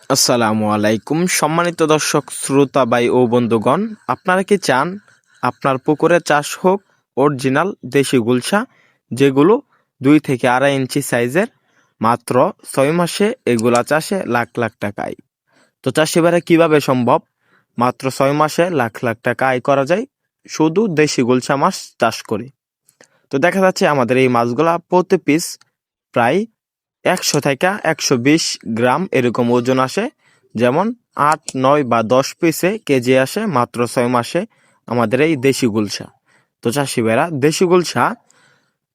আসসালামু আলাইকুম সম্মানিত দর্শক শ্রোতা ভাই ও বন্ধুগণ, আপনারা কি চান আপনার পুকুরে চাষ হোক অরিজিনাল দেশি গুলশা, যেগুলো 2 থেকে 2.5 ইঞ্চি সাইজের, মাত্র 6 মাসে এগুলা চাষে লাখ লাখ টাকা আয়। তো চাষিবারে কিভাবে সম্ভব মাত্র 6 মাসে লাখ লাখ টাকা আয় করা যায় শুধু দেশি গুলশা মাছ চাষ করে? তো দেখা যাচ্ছে আমাদের এই মাছগুলা প্রতি পিস প্রায় 100 থেকে 120 গ্রাম এরকম ওজন আসে। যেমন 8, 9 বা 10 পিসে কেজি আসে মাত্র 6 মাসে আমাদের এই দেশি গুলশা। তো চাষি ভাইরা, দেশি গুলশা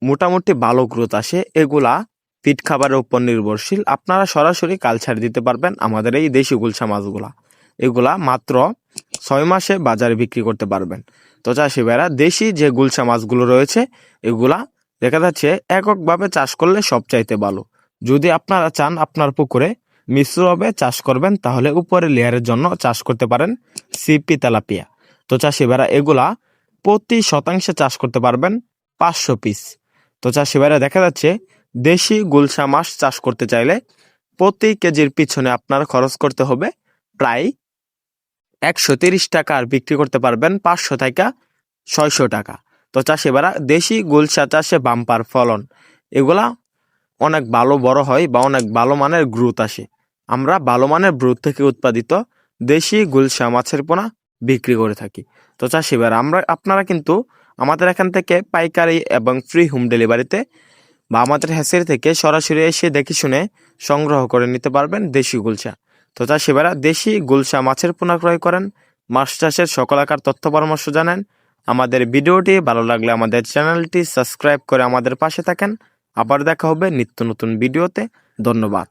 মোটামুটি ভালো গ্রোথ আসে। এগুলা ফিড খাবারের উপর নির্ভরশীল। আপনারা সরাসরি কালচার দিতে পারবেন আমাদের এই দেশি গুলশা মাছগুলা। এগুলা মাত্র 6 মাসে বাজারে বিক্রি করতে পারবেন। তো চাষি ভাইরা, দেশি যে গুলশা মাছগুলো রয়েছে এগুলা দেখা যাচ্ছে এককভাবে চাষ করলে সবচাইতে ভালো। যদি আপনারা চান আপনার পুকুরে মিশ্রভাবে চাষ করবেন, তাহলে উপরের লেয়ারের জন্য চাষ করতে পারেন সিপি তেলাপিয়া। তো চাষি ভাইরা, এগুলা প্রতি শতাংশে চাষ করতে পারবেন 500 পিস। তো চাষি ভাইরা, দেখা যাচ্ছে দেশি গুলশা মাছ চাষ করতে চাইলে প্রতি কেজির পিছনে আপনার খরচ করতে হবে প্রায় 130 টাকা, আর বিক্রি করতে পারবেন 500 থেকে 600 টাকা। তো চাষি ভাইরা, দেশি গুলশা চাষে বাম্পার ফলন, এগুলা অনেক ভালো বড় হয় বা অনেক ভালো মানের গ্রোথ আসে। আমরা ভালো মানের গ্রোথ থেকে উৎপাদিত দেশি গুলশা মাছের পোনা বিক্রি করে থাকি। তো চাষি ভাইরা, আপনারা কিন্তু আমাদের এখান থেকে পাইকারি এবং ফ্রি হোম ডেলিভারিতে বা আমাদের হ্যাচারি থেকে সরাসরি এসে দেখে শুনে সংগ্রহ করে নিতে পারবেন দেশি গুলশা। তো চাষি ভাইরা, দেশি গুলশা মাছের পোনা ক্রয় করেন, মাছ চাষের সকল আকার তথ্য পরামর্শ জানেন। আমাদের ভিডিওটি ভালো লাগলে আমাদের চ্যানেলটি সাবস্ক্রাইব করে আমাদের পাশে থাকেন। আবার দেখা হবে নিত্য নতুন ভিডিওতে। ধন্যবাদ।